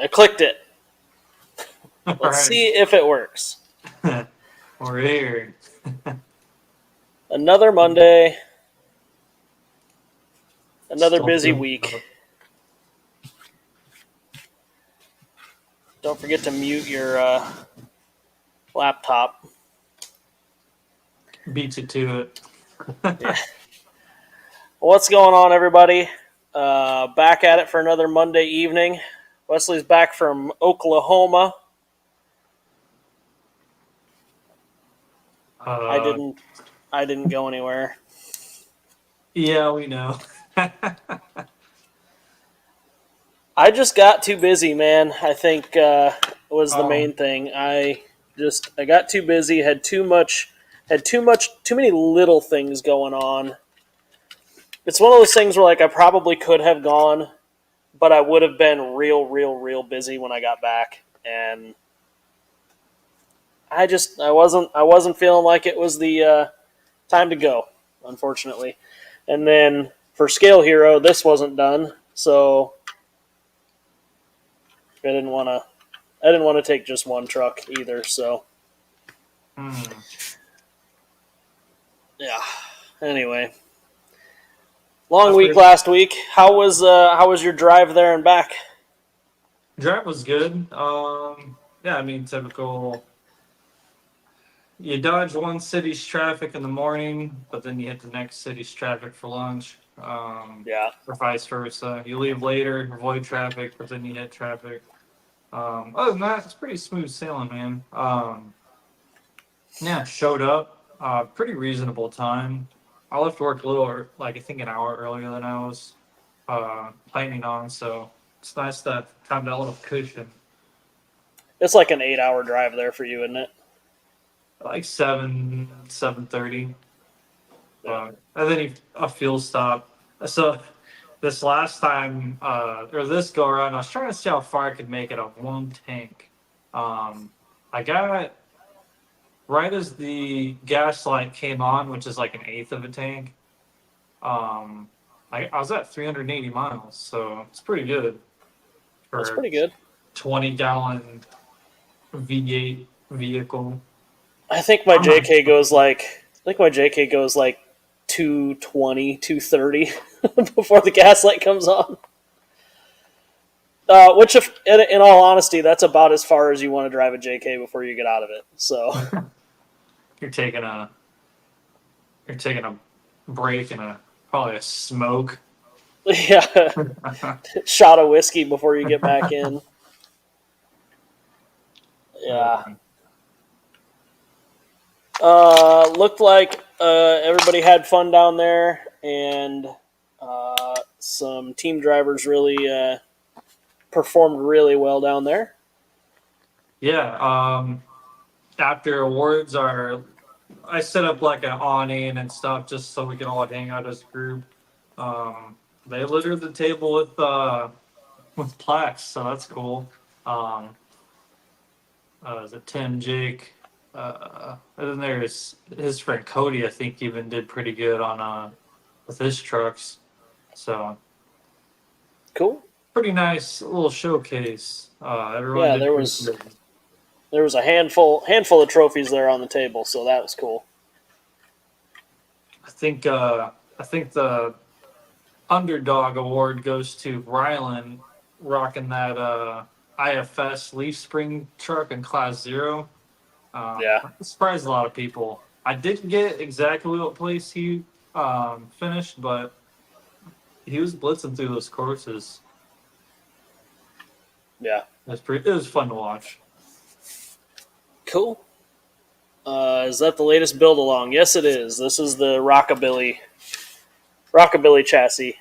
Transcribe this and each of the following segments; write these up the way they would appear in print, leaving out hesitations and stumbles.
I clicked it. All Let's right. see if it works. We're here. Another Monday, another Still busy feeling week. Don't forget to mute your laptop. beat you to it. Yeah. What's going on, everybody? Back at it for another Monday evening. Wesley's back from Oklahoma. I Uh, didn't. I didn't go anywhere. yeah, we know. I just got too busy, man. I think was the Oh, main thing. I got too busy. Too many little things going on. It's one of those things where like I probably could have gone, but I would have been real busy when I got back, and I wasn't feeling like it was the time to go, unfortunately. And then for Scale Hero, this wasn't done, so I didn't want to take just one truck either. So hmm. yeah. Anyway, long That's week pretty. last week. How was your drive there and back? Drive was good. Yeah, I mean, typical. You dodge one city's traffic in the morning, but then you hit the next city's traffic for lunch. Yeah, Or vice versa. You leave later, avoid traffic, but then you hit traffic. Other than that, it's pretty smooth sailing, man. Yeah, showed up. Pretty reasonable time. I left work a little, like I think an hour earlier than I was planning on, so it's nice to have that little cushion. it's like an 8 hour drive there for you, isn't it? Like 7:30. Yeah. And then a fuel stop. So this last time, or this go around, I was trying to see how far I could make it on one tank. Um, I got right as the gas light came on, which is like an eighth of a tank. Um, I was at 380 miles, so it's pretty good That's for pretty good. 20-gallon V8 vehicle. I think my I'm not. JK goes like I think my JK goes like 220, 230 before the gas light comes on. Which, if in all honesty, that's about as far as you want to drive a JK before you get out of it. So, You're taking a you're taking a break and probably a smoke. yeah, shot of whiskey before you get back in. Yeah. Looked like everybody had fun down there, and some team drivers really performed really well down there. Yeah. After awards are, I set up like an awning and stuff just so we can all hang out as a group. They littered the table with plaques, so that's cool. Um, the Tim, Jake, and then there's his friend Cody. I think even did pretty good on with his trucks. So Cool. pretty nice little showcase. Everyone Yeah, did pretty good. there was a handful of trophies there on the table, so that was cool. I think the underdog award goes to Rylan rocking that IFS leaf spring truck in class zero. Yeah, That surprised a lot of people. I didn't get exactly what place he finished, but he was blitzing through those courses. yeah, It was fun to watch. cool. Is that the latest build along? Yes, it is. This is the Rockabilly chassis,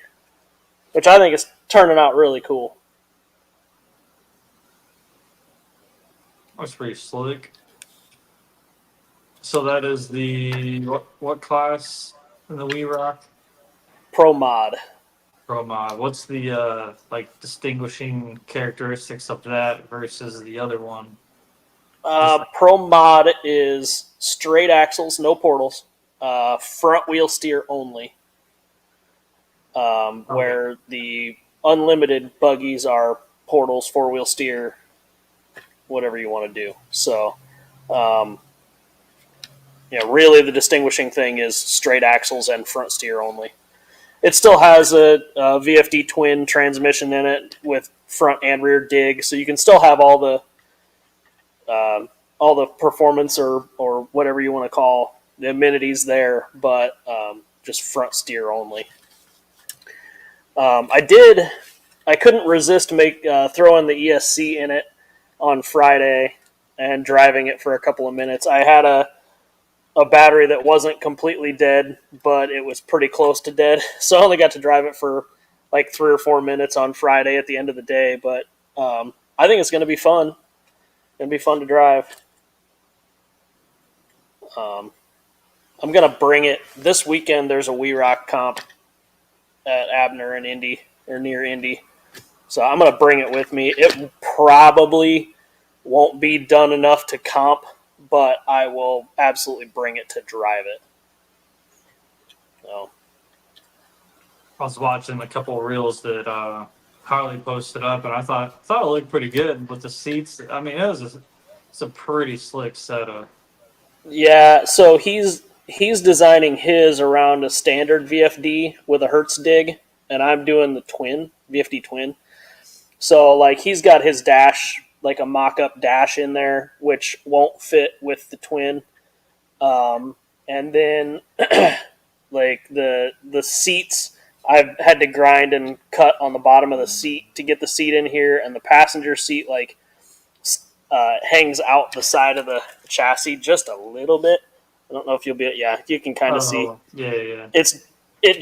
which I think is turning out really cool. That's pretty slick. So that is the what class in the We Rock? Pro mod. From what's the like distinguishing characteristics of that versus the other one? Just Pro mod is straight axles, no portals, front wheel steer only. okay, Where the unlimited buggies are portals, four-wheel steer, whatever you want to do. So, really the distinguishing thing is straight axles and front steer only. It still has a VFD twin transmission in it with front and rear dig, so you can still have all the performance or whatever you want to call the amenities there, but just front steer only. I couldn't resist throwing the ESC in it on Friday and driving it for a couple of minutes. I had a battery that wasn't completely dead, but it was pretty close to dead. So I only got to drive it for like 3 or 4 minutes on Friday at the end of the day. But I think it's going to be fun. It's going to be fun to drive. I'm going to bring it. This weekend there's a We Rock comp at Abner in Indy, or near Indy. So I'm going to bring it with me. It probably won't be done enough to comp, but I will absolutely bring it to drive it. So. I was watching a couple of reels that Harley posted up, and I thought it looked pretty good with the seats. I mean, it's a pretty slick setup. Yeah, so he's designing his around a standard VFD with a Hertz dig, and I'm doing the twin, VFD twin. So, like, he's got his dash, like a mock-up dash in there, which won't fit with the twin. And then, like, the seats, I've had to grind and cut on the bottom of the seat to get the seat in here, and the passenger seat, like, hangs out the side of the chassis just a little bit. I don't know if you'll be, you can kind of see. Yeah. It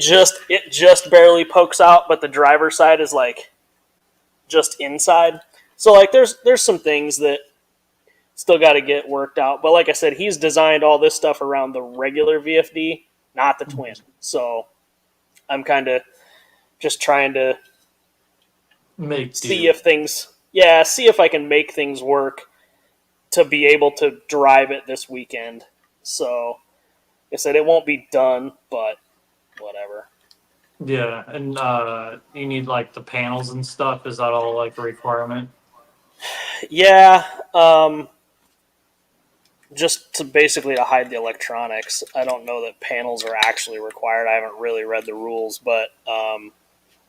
just barely pokes out, but the driver's side is like just inside. So like there's some things that still got to get worked out. But like I said, he's designed all this stuff around the regular VFD, not the twin. So I'm kind of just trying to see if I can make things work to be able to drive it this weekend. So, like I said, it won't be done, but whatever. Yeah, and you need like the panels and stuff. Is that all like a requirement? Yeah, just to basically to hide the electronics. I don't know that panels are actually required. I haven't really read the rules, but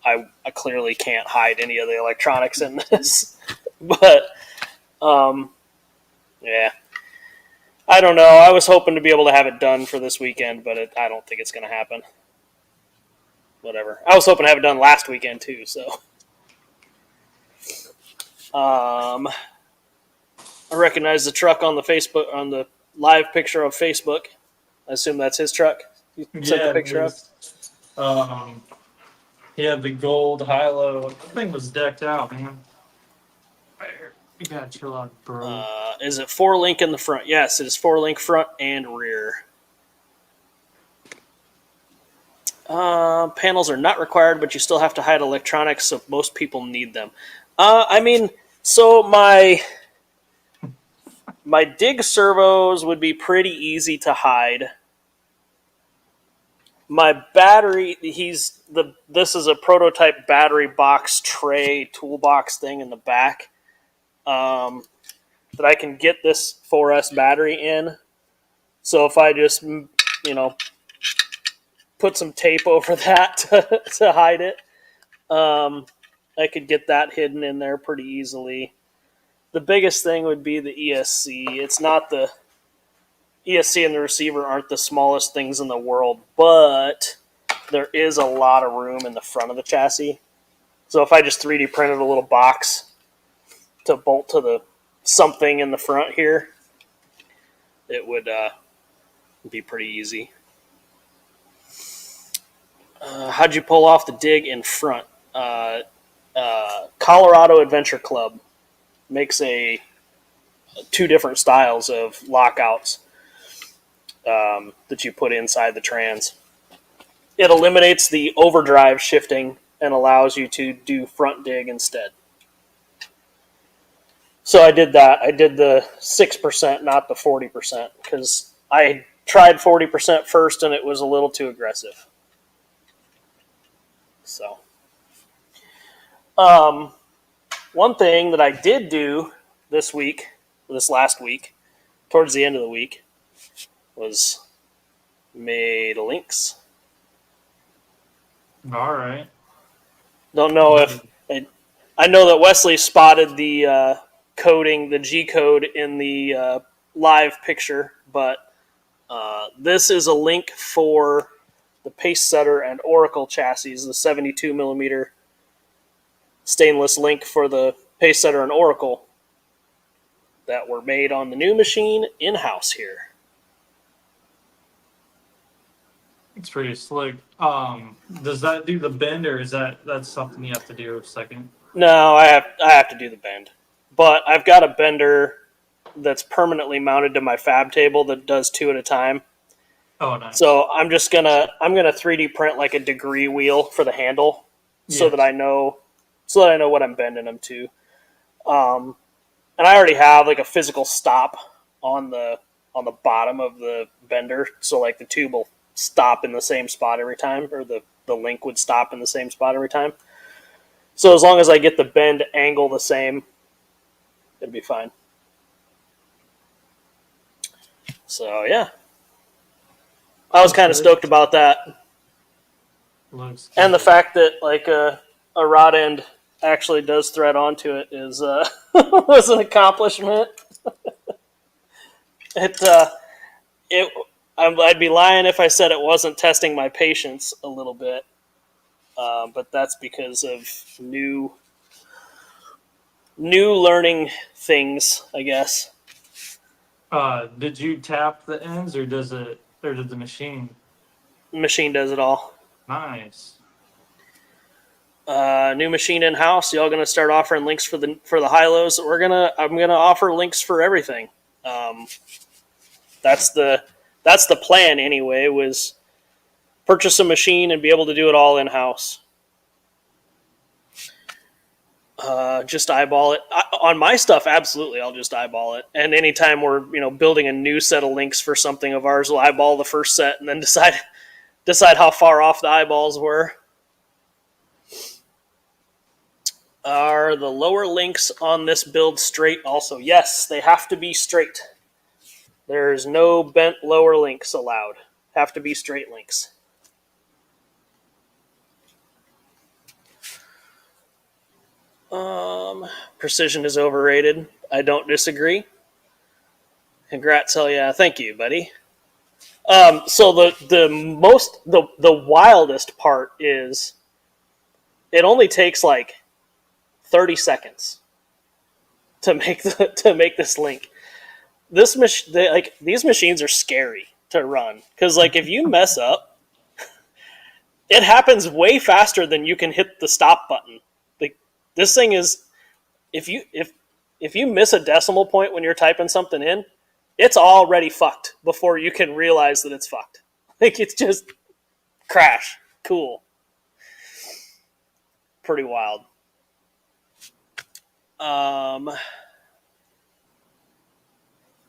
I clearly can't hide any of the electronics in this. But yeah, I don't know. I was hoping to be able to have it done for this weekend, but I don't think it's going to happen. Whatever. I was hoping to have it done last weekend too. So, I recognize the truck on the live picture of Facebook. I assume that's his truck. You sent the picture up. He had the gold high-low. The thing was decked out, man. You gotta chill out, bro. Is it 4-link in the front? Yes, it is 4-link front and rear. Panels are not required, but you still have to hide electronics, so most people need them. So my dig servos would be pretty easy to hide. My battery, this is a prototype battery box tray toolbox thing in the back that I can get this 4S battery in. So if I just, put some tape over that to hide it, I could get that hidden in there pretty easily. The biggest thing would be the ESC. It's not the ESC and the receiver aren't the smallest things in the world, but there is a lot of room in the front of the chassis. So if I just 3D printed a little box to bolt to the something in the front here, it would be pretty easy. How'd you pull off the dig in front? Colorado Adventure Club makes two different styles of lockouts that you put inside the trans. It eliminates the overdrive shifting and allows you to do front dig instead. So I did that. I did the 6%, not the 40%, because I tried 40% first and it was a little too aggressive. So, One thing that I did do this last week, towards the end of the week, was made links. All right. Don't know if I know that Wesley spotted the coding, the G code in the live picture, but this is a link for the Pace Setter and Oracle chassis, the 72 millimeter stainless link for the Pace Setter and Oracle that were made on the new machine in-house here. It's pretty slick. Does that do the bend, or is that's something you have to do second? No, I have to do the bend, but I've got a bender that's permanently mounted to my fab table that does 2 at a time. Oh, nice. So I'm gonna 3D print like a degree wheel for the handle, so that I know what I'm bending them to. And I already have like a physical stop on the bottom of the bender, so like the tube will stop in the same spot every time, or the link would stop in the same spot every time. So as long as I get the bend angle the same, it'll be fine. So yeah, I was kind of stoked about that. Looks good. And the fact that like a rod end actually does thread onto it is was an accomplishment. I'd be lying if I said it wasn't testing my patience a little bit, but that's because of new learning things, I guess. Did you tap the ends, or did the machine? The machine does it all. Nice. New machine in house. Y'all gonna start offering links for the high lows. I'm gonna offer links for everything. That's the plan anyway. Was purchase a machine and be able to do it all in house. Just eyeball it. On my stuff, absolutely, I'll just eyeball it. And anytime we're building a new set of links for something of ours, we'll eyeball the first set and then decide how far off the eyeballs were. Are the lower links on this build straight also? Yes, they have to be straight. There's no bent lower links allowed. Have to be straight links. Precision is overrated. I don't disagree. Congrats, hell yeah. Thank you, buddy. So the wildest part is it only takes like 30 seconds to make this link. These machines are scary to run because like if you mess up, it happens way faster than you can hit the stop button. Like this thing is, if you miss a decimal point when you're typing something in, it's already fucked before you can realize that it's fucked. Like it's just crash. Cool. Pretty wild.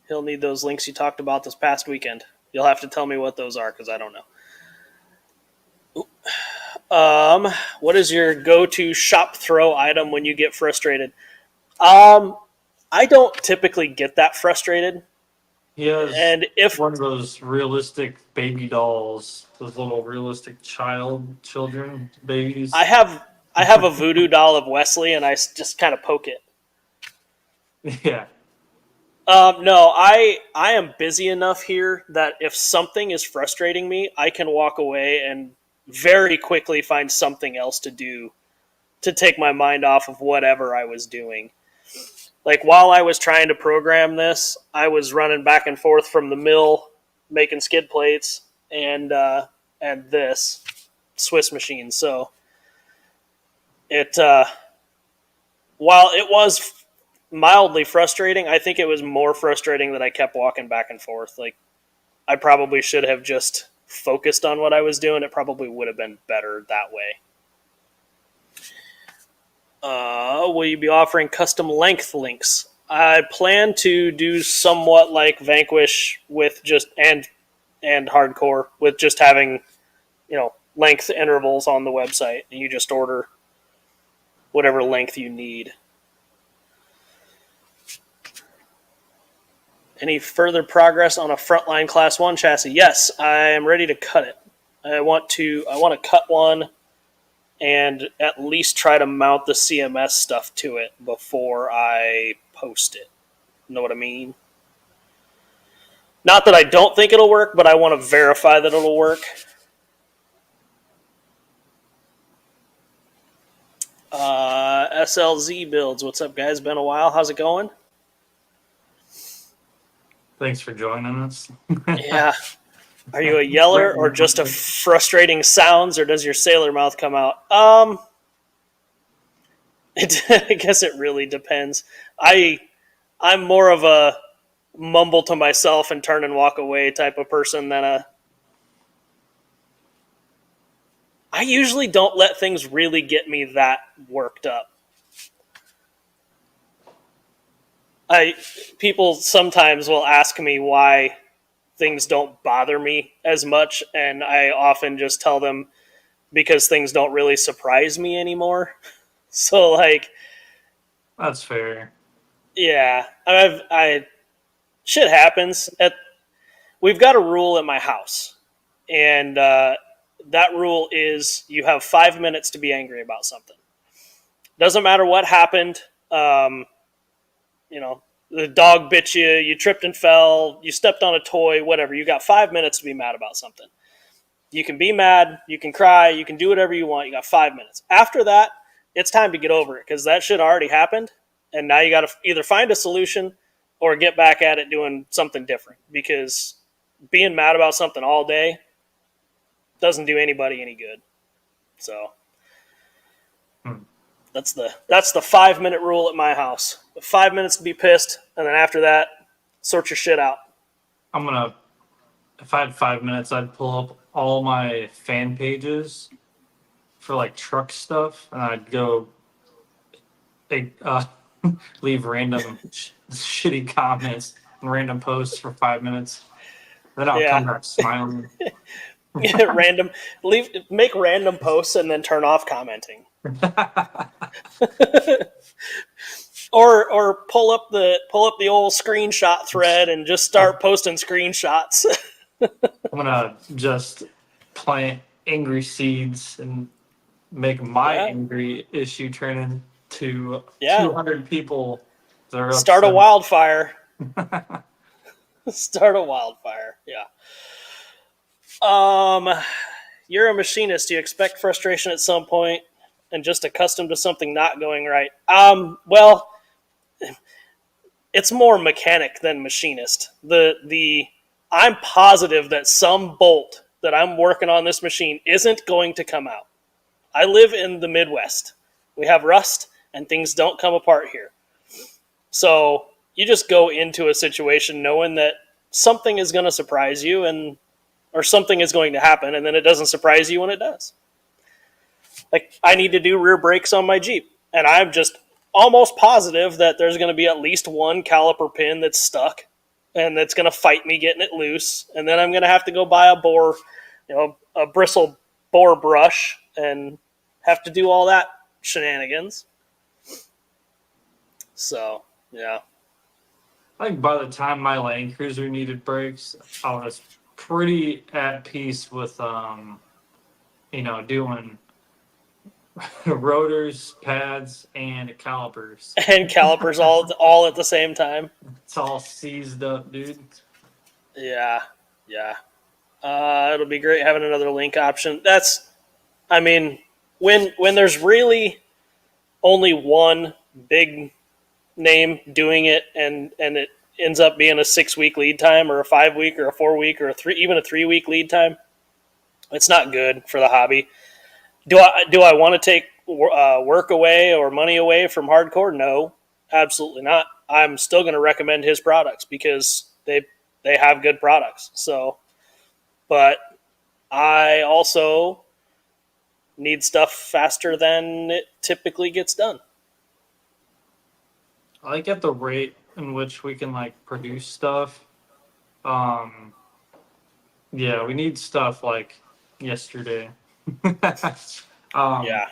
He'll need those links you talked about this past weekend. You'll have to tell me what those are because I don't know. What is your go-to shop throw item when you get frustrated? I don't typically get that frustrated. He has And if one of those realistic baby dolls, those little realistic children babies. I have a voodoo doll of Wesley, and I just kind of poke it. Yeah. No, I am busy enough here that if something is frustrating me, I can walk away and very quickly find something else to do to take my mind off of whatever I was doing. Like while I was trying to program this, I was running back and forth from the mill, making skid plates and this Swiss machine. So it while it was mildly frustrating, I think it was more frustrating that I kept walking back and forth. Like I probably should have just focused on what I was doing. It probably would have been better that way. Will you be offering custom length links? I plan to do somewhat like Vanquish with just and hardcore with just having length intervals on the website, and you just order whatever length you need. Any further progress on a frontline Class 1 chassis? Yes, I am ready to cut it. I want to cut one and at least try to mount the CMS stuff to it before I post it. Know what I mean? Not that I don't think it'll work, but I want to verify that it'll work. SLZ builds. What's up, guys? Been a while. How's it going? Thanks for joining us. Yeah. Are you a yeller or just a frustrating sounds, or does your sailor mouth come out? I guess it really depends. I'm more of a mumble to myself and turn and walk away type of person than a. I usually don't let things really get me that worked up. People sometimes will ask me why things don't bother me as much, and I often just tell them because things don't really surprise me anymore. So like, That's fair. yeah, shit happens. We've got a rule at my house, and that rule is you have 5 minutes to be angry about something. Doesn't matter what happened. The dog bit you, you tripped and fell, you stepped on a toy, whatever. You got 5 minutes to be mad about something. You can be mad, you can cry, you can do whatever you want. You got 5 minutes. After that, it's time to get over it because that shit already happened. And now you got to either find a solution or get back at it doing something different, because being mad about something all day doesn't do anybody any good. So that's the 5 minute rule at my house. 5 minutes to be pissed, and then after that, sort your shit out. If I had 5 minutes, I'd pull up all my fan pages for like truck stuff, and I'd go leave random shitty comments and random posts for 5 minutes. Then I'll come back smiling. Make random posts and then turn off commenting. Or pull up the old screenshot thread and just start posting screenshots. I'm gonna just plant angry seeds and make my angry issue turn into 200 people. Start a wildfire. Start a wildfire. Yeah. You're a machinist. Do you expect frustration at some point and just accustomed to something not going right? Well, it's more mechanic than machinist. I'm positive that some bolt that I'm working on this machine isn't going to come out. I live in the Midwest. We have rust and things don't come apart here. So you just go into a situation knowing that something is going to surprise you or something is going to happen, and then it doesn't surprise you when it does. Like, I need to do rear brakes on my Jeep, and I'm just almost positive that there's going to be at least one caliper pin that's stuck, and that's going to fight me getting it loose, and then I'm going to have to go buy a bristle bore brush, and have to do all that shenanigans. So, yeah. I think by the time my Land Cruiser needed brakes, I was pretty at peace with, doing rotors, pads, and calipers. And calipers all at the same time. It's all seized up, dude. Yeah. It'll be great having another link option. When there's really only one big name doing it, and it ends up being a 6-week lead time, or a 5-week, or a 4-week, or even a 3-week lead time, it's not good for the hobby. Do I want to take work away or money away from Hardcore? No, absolutely not. I'm still going to recommend his products because they have good products. So, but I also need stuff faster than it typically gets done. I like at the rate in which we can produce stuff. Yeah, we need stuff like yesterday. Yeah.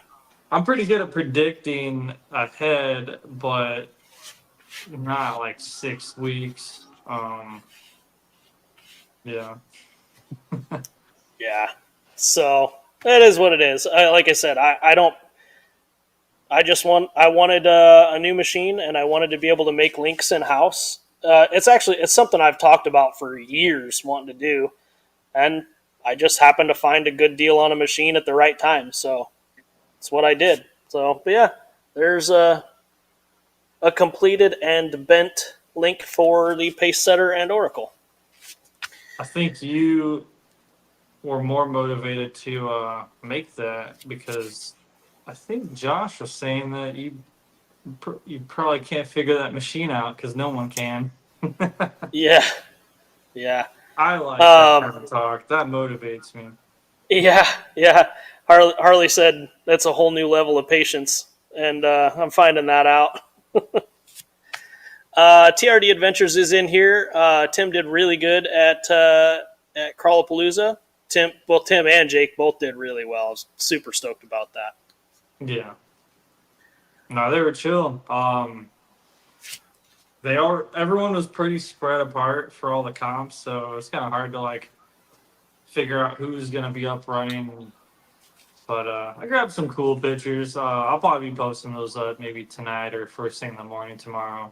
I'm pretty good at predicting ahead, but not 6 weeks. Um, yeah. Yeah. So that is what it is. Like I said, I don't. I wanted a new machine, and I wanted to be able to make links in house. It's something I've talked about for years, wanting to do, and I just happened to find a good deal on a machine at the right time. So that's what I did. So, but yeah, there's a completed and bent link for the Pace Setter and Oracle. I think you were more motivated to make that because I think Josh was saying that you probably can't figure that machine out because no one can. Yeah, yeah, I like that um, kind of talk. That motivates me. yeah, yeah. Harley said that's a whole new level of patience, and I'm finding that out. TRD Adventures is in here. Tim did really good at Crawlapalooza. Tim and Jake both did really well. I was super stoked about that. Yeah. No, they were chill. Everyone was pretty spread apart for all the comps, so it's kind of hard to like figure out who's gonna be up running. But I grabbed some cool pictures. I'll probably be posting those maybe tonight or first thing in the morning tomorrow.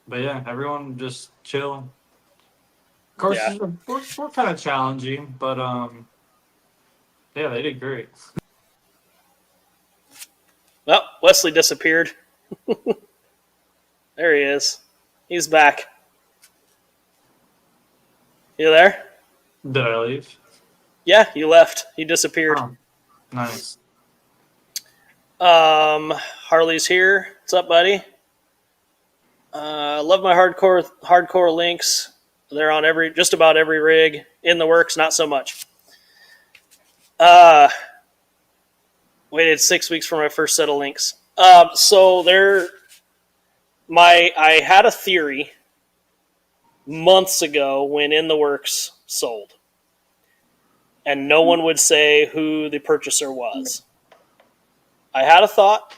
But yeah, everyone just chill. Of course, Yeah. we're kind of challenging, but yeah, they did great. Well, Wesley disappeared. There he is. He's back. You there? Did I leave? Yeah, you left. You disappeared. Oh, nice. Harley's here. What's up, buddy? Love my hardcore links. They're on just about every rig. In the works, not so much. Waited 6 weeks for my first set of links. So I had a theory months ago when In the Works sold, and no one would say who the purchaser was. I had a thought,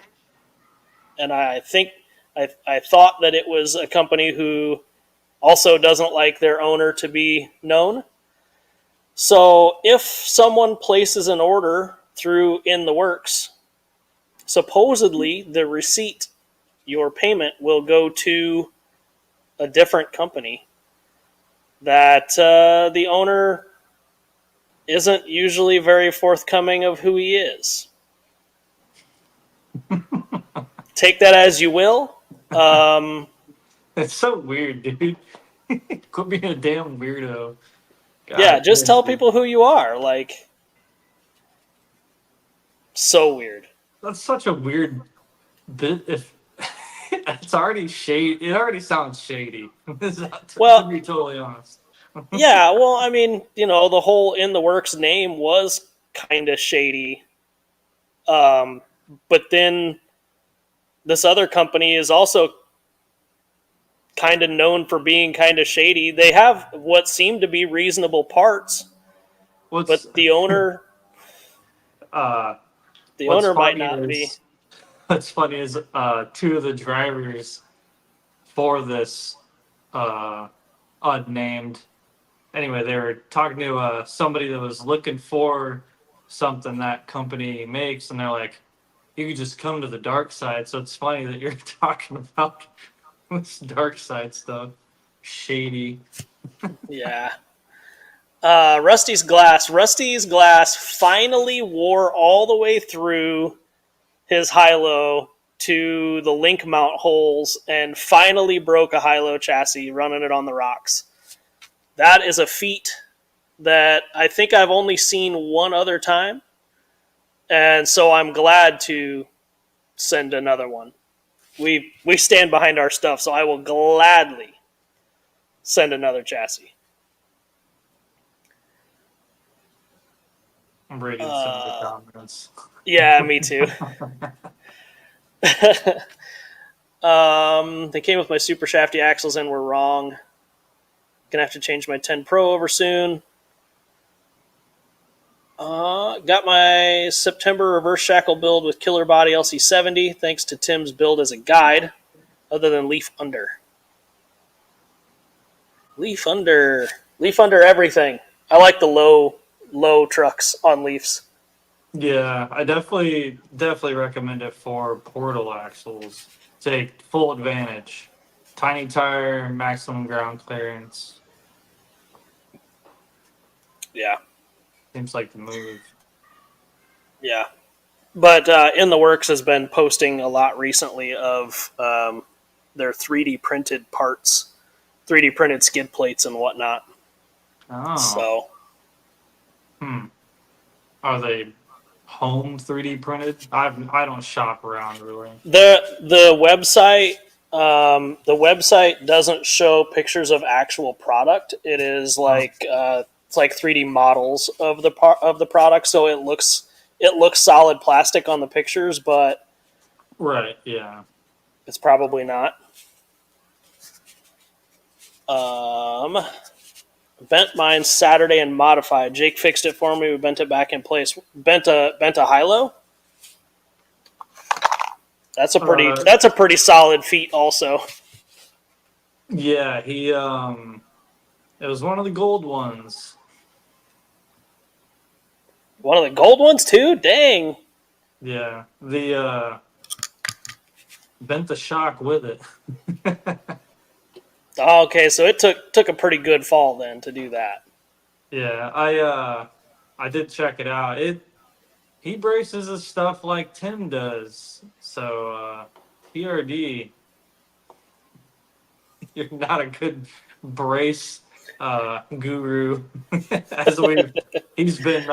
and I thought that it was a company who also doesn't like their owner to be known. So if someone places an order through In the Works, supposedly the receipt, your payment, will go to a different company that the owner isn't usually very forthcoming of who he is. Take that as you will. It's so weird, dude. Quit being a damn weirdo. God, Yeah, just tell people who you are. Like, so weird. that's such a weird bit. If it's already shady, it already sounds shady. To be totally honest. Yeah, well, I mean, the whole In the Works name was kind of shady. But then this other company is also kind of known for being kind of shady. They have what seem to be reasonable parts, but the owner uh, the what's owner might funny not be. is what's funny is two of the drivers for this unnamed. Anyway, they were talking to somebody that was looking for something that company makes, and they're like, "You could just come to the dark side." So it's funny that you're talking about this dark side stuff. Shady. Yeah. Rusty's Glass. Rusty's Glass finally wore all the way through his high-low to the link mount holes and finally broke a high-low chassis running it on the rocks. That is a feat that I think I've only seen one other time, and so I'm glad to send another one. We stand behind our stuff, so I will gladly send another chassis. I'm reading some of the comments. Yeah, me too. They came with my super shafty axles and were wrong. Gonna have to change my 10 Pro over soon. Got my September reverse shackle build with Killer Body LC70, thanks to Tim's build as a guide, other than leaf under. Leaf under, leaf under everything. I like the low trucks on Leafs. Yeah, I definitely recommend it for portal axles. Take full advantage. Tiny tire, maximum ground clearance. Yeah, Seems like the move. yeah. But In the Works has been posting a lot recently of their 3D printed parts, 3D printed skid plates and whatnot. Oh, So hmm. Are they home 3D printed? I don't shop around really. the website doesn't show pictures of actual product. It is Oh, like it's like 3D models of the product, so it looks solid plastic on the pictures, but right, yeah. it's probably not. Um, Bent mine Saturday and modified. Jake fixed it for me. We bent it back in place. Bent a high low. Uh, That's a pretty solid feat. Also, yeah, it was one of the gold ones. one of the gold ones too. Dang. Yeah, the bent the shock with it. Oh, okay, so it took a pretty good fall then to do that. Yeah, I did check it out. He braces his stuff like Tim does. So PRD, you're not a good brace guru as we've he's been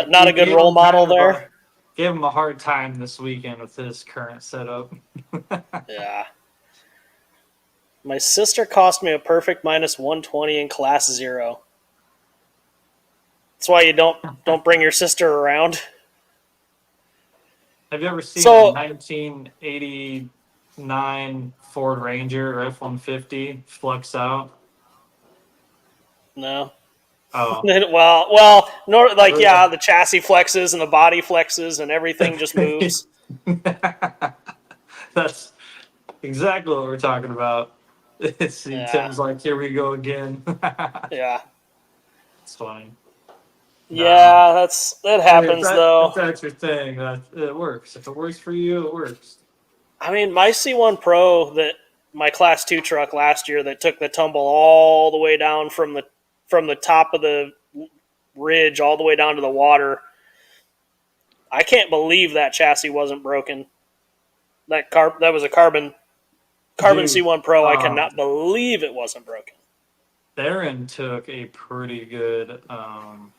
Not we a good gave role him model kind of there. gave him a hard time this weekend with his current setup. Yeah. My sister cost me a perfect minus 120 in class zero. That's why you don't bring your sister around. Have you ever seen a So 1989 Ford Ranger or F-150 flex out? no. Oh, Like yeah, the chassis flexes and the body flexes and everything just moves. that's exactly what we're talking about. See, Yeah, Tim's like, here we go again. yeah, It's funny. No. yeah. That Hey, happens if though. that's your thing, that it works. If it works for you, it works. I mean, my C1 Pro that my class 2 truck last year that took the tumble all the way down from the top of the ridge all the way down to the water. I can't believe that chassis wasn't broken. That was a carbon Dude, C1 Pro. I um, cannot believe it wasn't broken. Theron took a pretty good.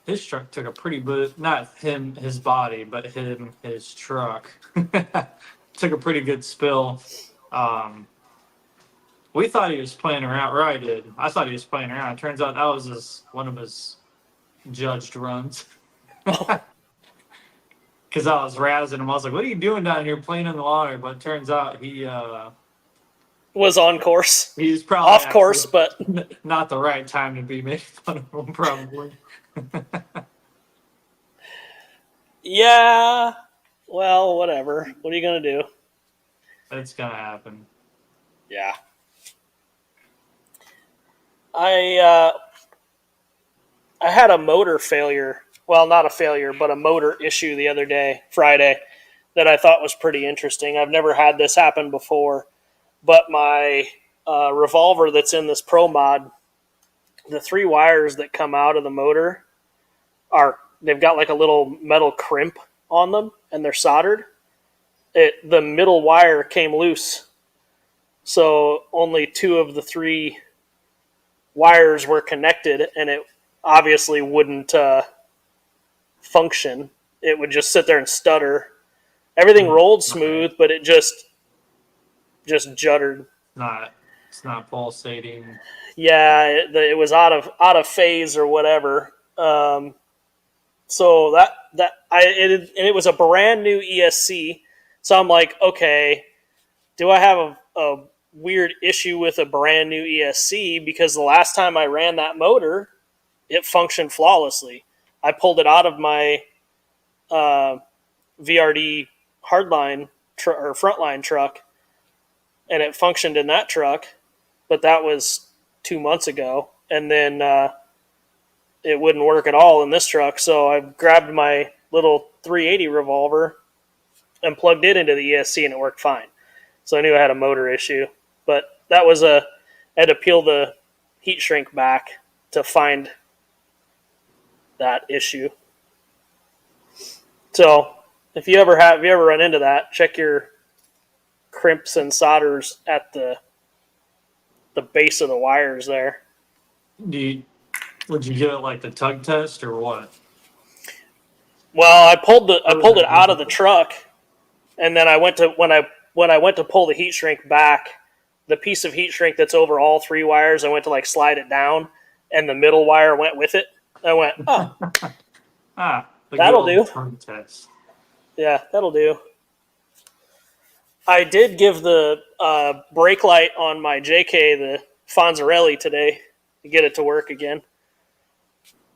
His truck took a pretty good. Not him, his body, but his truck took a pretty good spill. Um, we thought he was playing around. Or I did. I thought he was playing around. It turns out that was one of his judged runs. Because I was razzing him. I was like, "What are you doing down here playing in the water?" But it turns out Was on course, he's probably off actually course, but not the right time to be making fun of him. Probably. yeah. Well, whatever. What are you gonna do? It's gonna happen. Yeah. I uh, I had a motor failure. Well, not a failure, but a motor issue the other day, Friday, that I thought was pretty interesting. I've never had this happen before, but my revolver that's in this Pro Mod, the three wires that come out of the motor they've got like a little metal crimp on them, and they're soldered. The middle wire came loose, so only two of the three wires were connected, and it obviously wouldn't function. It would just sit there and stutter. Everything rolled Okay. smooth, but it just juddered. Not it's not pulsating. Yeah, it was out of phase or whatever. So it was a brand new ESC. So I'm like, okay, do I have a weird issue with a brand new ESC? Because the last time I ran that motor, it functioned flawlessly. I pulled it out of my uh, VRD hardline or frontline truck, and it functioned in that truck. but that was 2 months ago. And then it wouldn't work at all in this truck. So I grabbed my little 380 revolver and plugged it into the ESC, and it worked fine. So I knew I had a motor issue. But that was I had to peel the heat shrink back to find that issue. So if you ever run into that, check your crimps and solders at the base of the wires there. Would you give it like the tug test or what? Well, I pulled it out of the truck, and then I went to when I went to pull the heat shrink back, the piece of heat shrink that's over all three wires, I went to like slide it down, and the middle wire went with it. I went, oh, that'll do. Tug test. Yeah, that'll do. I did give the brake light on my JK the Fonzarelli today to get it to work again.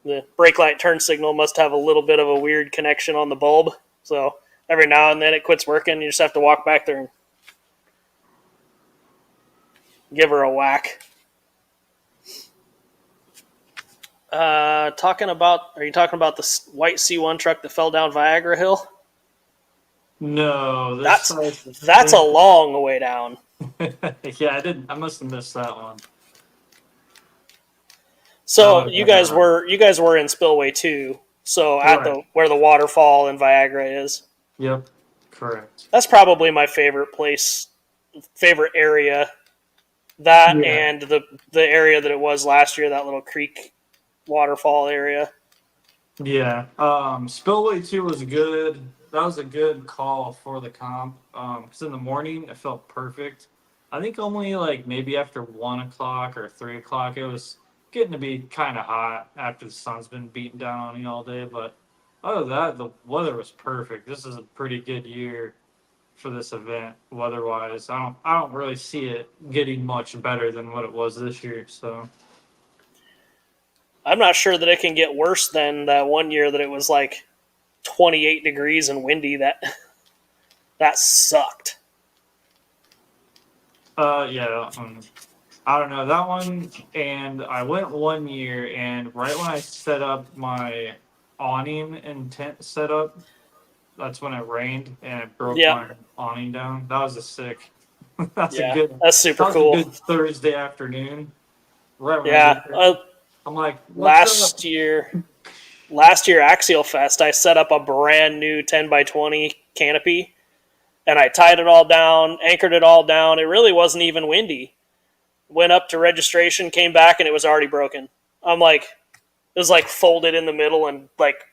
The brake light turn signal must have a little bit of a weird connection on the bulb. So every now and then it quits working. You just have to walk back there and give her a whack. Are you talking about the white C1 truck that fell down Viagra Hill? No, that's a long way down. Yeah, I must have missed that one. So you guys were in Spillway 2, so at where the waterfall in Viagra is. Yep, correct. That's probably my favorite area. That and the area that it was last year, that little creek waterfall area. Yeah, Spillway 2 was good. That was a good call for the comp. Because in the morning it felt perfect. I think only like maybe after 1 o'clock or 3 o'clock it was getting to be kind of hot after the sun's been beating down on you all day. But other than that, the weather was perfect. This is a pretty good year for this event weather-wise. I don't really see it getting much better than what it was this year. So I'm not sure that it can get worse than that one year that it was like 28 degrees and windy. That sucked. Yeah. I don't know that one. And I went 1 year, and right when I set up my awning and tent setup, that's when it rained and it broke my awning down. That was a sick. That's super cool. A good Thursday afternoon. Right. Yeah. I'm like, last year Axial Fest, I set up a brand new 10x20 canopy, and I tied it all down, anchored it all down. It really wasn't even windy. Went up to registration, came back, and it was already broken. I'm like, it was like folded in the middle and like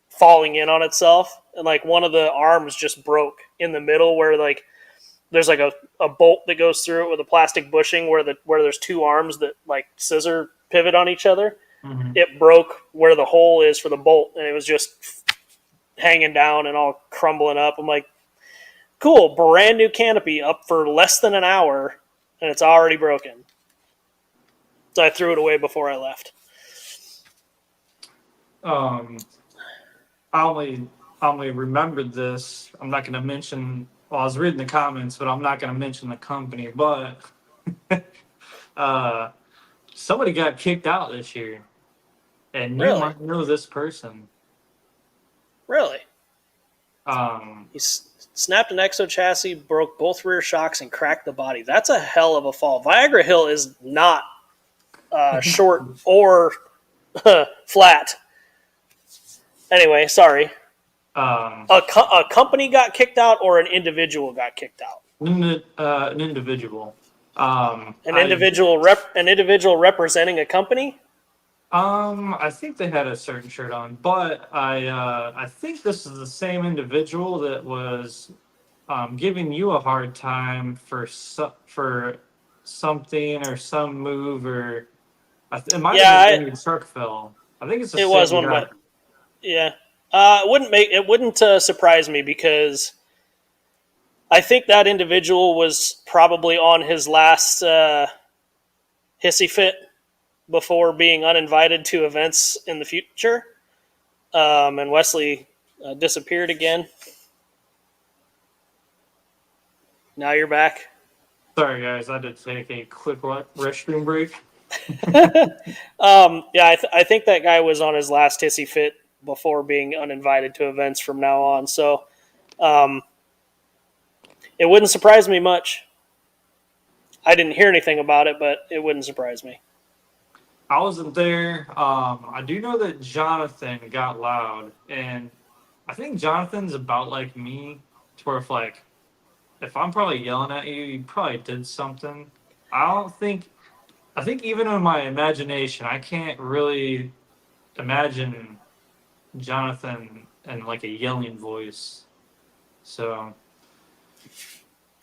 falling in on itself, and like one of the arms just broke in the middle where like there's like a bolt that goes through it with a plastic bushing where there's two arms that like scissor pivot on each other. Mm-hmm. It broke where the hole is for the bolt, and it was just hanging down and all crumbling up. I'm like, cool, brand new canopy up for less than an hour, and it's already broken. So I threw it away before I left. I only remembered this. I'm not going to mention. Well, I was reading the comments, but I'm not going to mention the company. But somebody got kicked out this year, and you might know this person. Really? He snapped an exo chassis, broke both rear shocks, and cracked the body. That's a hell of a fall. Viagra Hill is not short or flat. Anyway, sorry. A company got kicked out, or an individual got kicked out? An individual. An individual representing a company? I think they had a certain shirt on, but I think this is the same individual that was giving you a hard time for something or some move, or it might have been your truck fell. I think it's the same was one guy. of my. Yeah, it wouldn't surprise me, because I think that individual was probably on his last hissy fit before being uninvited to events in the future, and Wesley disappeared again. Now you're back. Sorry, guys. I had to take a quick restroom break. Yeah, I think that guy was on his last hissy fit before being uninvited to events from now on. So um, it wouldn't surprise me much. I didn't hear anything about it, but it wouldn't surprise me. I wasn't there. I do know that Jonathan got loud, and I think Jonathan's about like me, to where if I'm probably yelling at you, you probably did something. I don't think. I think even in my imagination, I can't really imagine Jonathan in like a yelling voice. So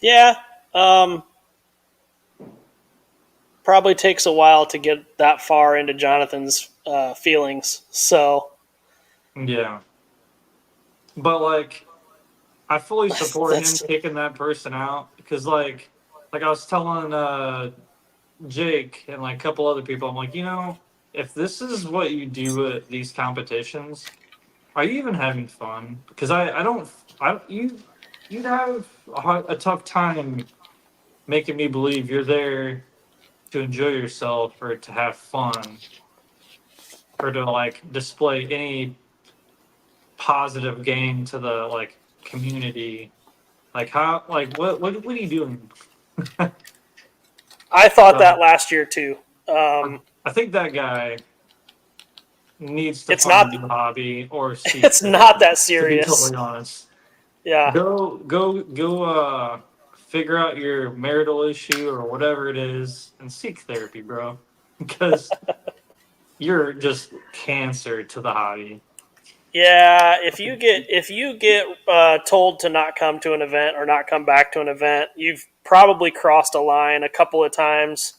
Yeah, um, probably takes a while to get that far into Jonathan's feelings. So yeah, but I fully support him that's taking that person out because like I was telling Jake and like a couple other people, I'm like, if this is what you do at these competitions, are you even having fun? Because I don't, you'd have a tough time making me believe you're there to enjoy yourself or to have fun or to like display any positive gain to the community. Like how, what are you doing? I thought that So last year too. I, I think that guy needs to It's find not a new hobby or seek it's not therapy. that To be serious. totally honest, Yeah, go. Figure out your marital issue or whatever it is and seek therapy, bro. Because you're just cancer to the hobby. yeah. If you get told to not come to an event or not come back to an event, you've probably crossed a line a couple of times.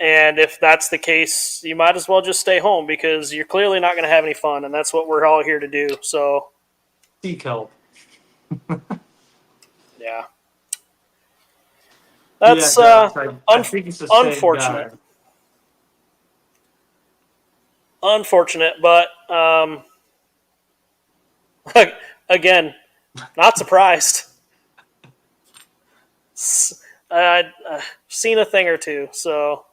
And if that's the case, you might as well just stay home because you're clearly not going to have any fun, and that's what we're all here to do. So, Seek help. yeah, Yeah, that's Josh, I un- think it's the same unfortunate. guy. Unfortunate, but again, not surprised. I've seen a thing or two, so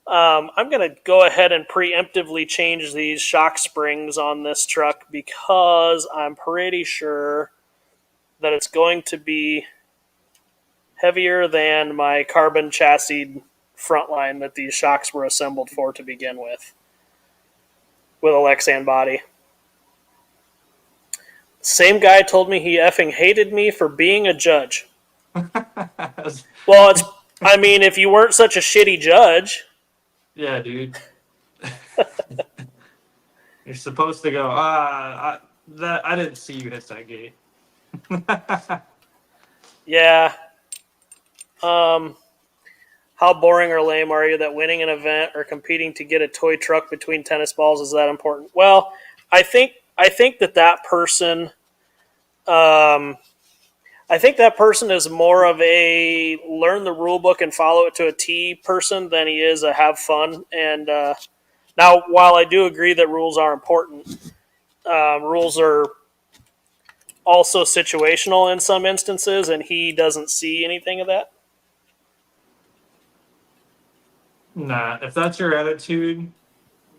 I'm going to go ahead and preemptively change these shock springs on this truck because I'm pretty sure that it's going to be heavier than my carbon chassis front line that these shocks were assembled for to begin with a Lexan body. Same guy told me he effing hated me for being a judge. Well, I mean, if you weren't such a shitty judge, Yeah, dude. You're supposed to go. I didn't see you hit that gate. yeah. Um, how boring or lame are you that winning an event or competing to get a toy truck between tennis balls is that important? Well, I think that person, um, I think that person is more of a learn the rule book and follow it to a T person than he is a have fun. And now, while I do agree that rules are important, rules are also situational in some instances, and he doesn't see anything of that. Nah, if that's your attitude,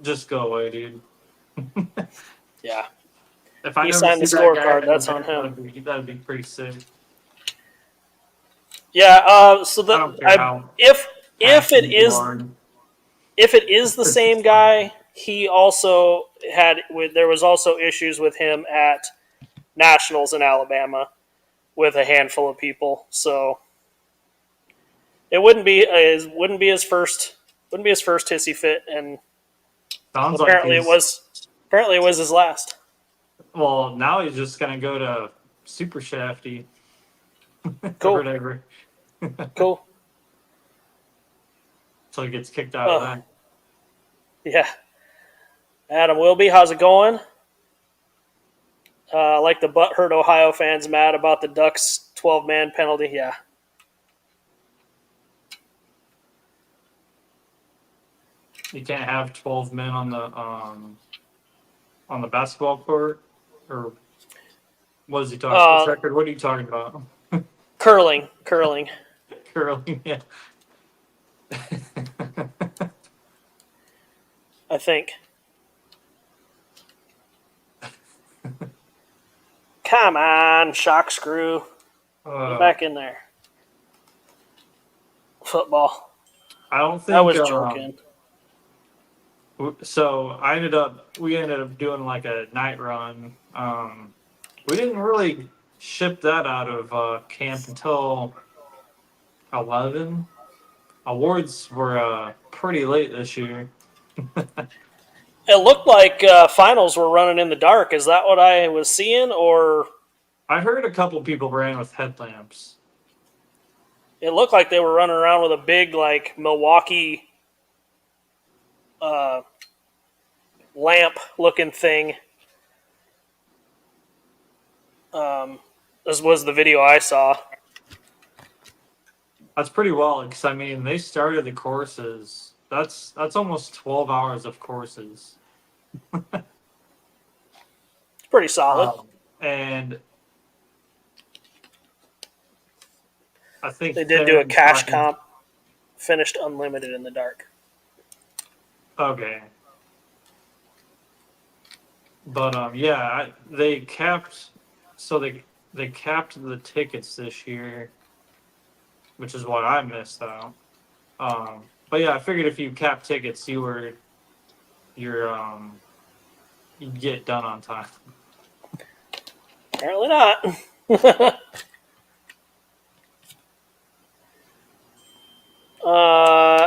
just go away, dude. Yeah, If I he never signed the see that guy at scorecard. an That's on event, him. that'd be pretty sick. Yeah. So I the don't care how if it passionate you is are. the same guy, he also had there was also issues with him at nationals in Alabama with a handful of people. So it wouldn't be his first hissy fit, and Sounds like apparently he's it was his last. well. Now he's just gonna go to Super Shafty or Cool, whatever, cool. so he gets kicked out of Oh that. yeah, Adam Wilby, how's it going? Like the butthurt Ohio fans mad about the Ducks 12-man penalty. Yeah, You can't have 12 men on the basketball court, or what is he talking? uh, Record? What are you talking about? Curling. Curling, yeah. I think. Come on, shock screw. Get back in there. Football. I don't I think. was joking. So we ended up doing like a night run. We didn't really ship that out of camp until 11. Awards were pretty late this year. It looked like finals were running in the dark. Is that what I was seeing, or I heard a couple people ran with headlamps. it looked like they were running around with a big like Milwaukee uh, lamp looking thing? This was the video I saw. That's pretty wild because I mean they started the courses. That's almost 12 hours of courses. It's pretty solid. And I think They did do a fans cash talking- comp. Finished unlimited in the dark. Okay. But they capped. So they capped the tickets this year, which is what I missed out. But yeah, I figured if you cap tickets, you get done on time. Apparently not.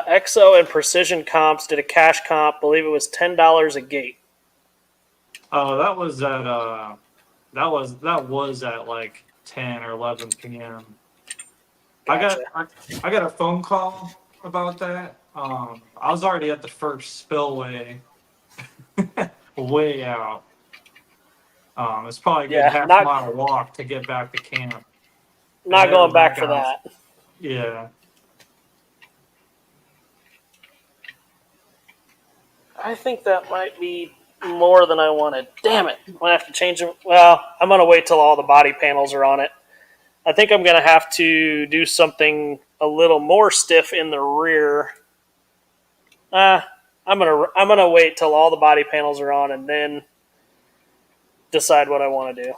Exo and Precision Comps did a cash comp. Believe it was $10 a gate. Oh, that was at like 10 or 11 p.m. Gotcha. I got a phone call about that. I was already at the first spillway, way out. It's probably a good half mile walk to get back to camp. Not going back for that. Yeah. I think that might be more than I wanted. Damn it. I'm going to have to change them. Well, I'm going to wait till all the body panels are on it. I think I'm going to have to do something a little more stiff in the rear. I'm gonna wait till all the body panels are on and then decide what I want to do.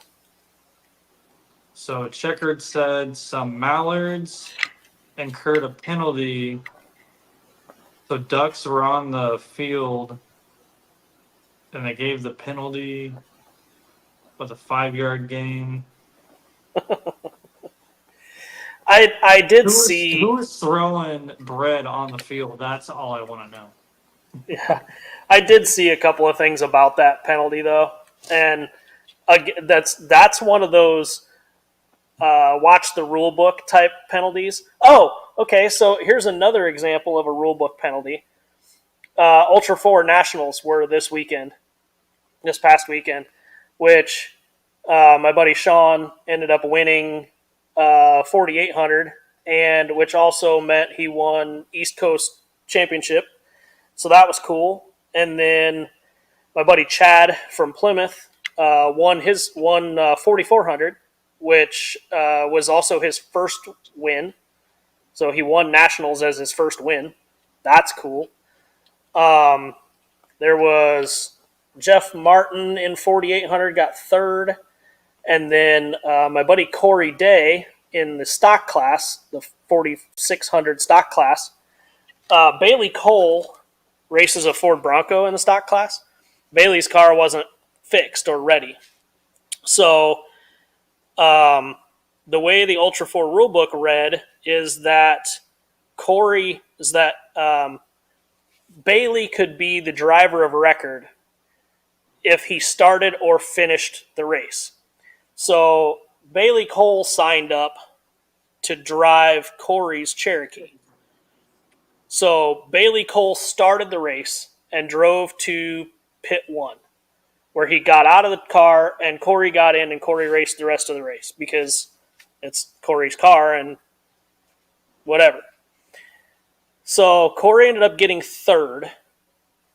So Checkered said some mallards incurred a penalty. So ducks were on the field, and they gave the penalty with a 5-yard gain. I did see who was throwing bread on the field. That's all I want to know. Yeah, I did see a couple of things about that penalty though, and that's one of those watch the rule book type penalties. Oh, okay. So here's another example of a rule book penalty. Ultra 4 Nationals were this past weekend, which my buddy Sean ended up winning 4,800, and which also meant he won East Coast Championship. So that was cool. And then my buddy Chad from Plymouth won 4,400, which was also his first win. So he won Nationals as his first win. That's cool. There was Jeff Martin in 4,800, got third. And then my buddy Corey Day in the stock class, the 4,600 stock class. Bailey Cole races a Ford Bronco in the stock class. Bailey's car wasn't fixed or ready. So the way the Ultra 4 rulebook read is that Bailey could be the driver of record if he started or finished the race. So Bailey Cole signed up to drive Corey's Cherokee. So Bailey Cole started the race and drove to pit 1, where he got out of the car and Corey got in and Corey raced the rest of the race because it's Corey's car and whatever. So Corey ended up getting third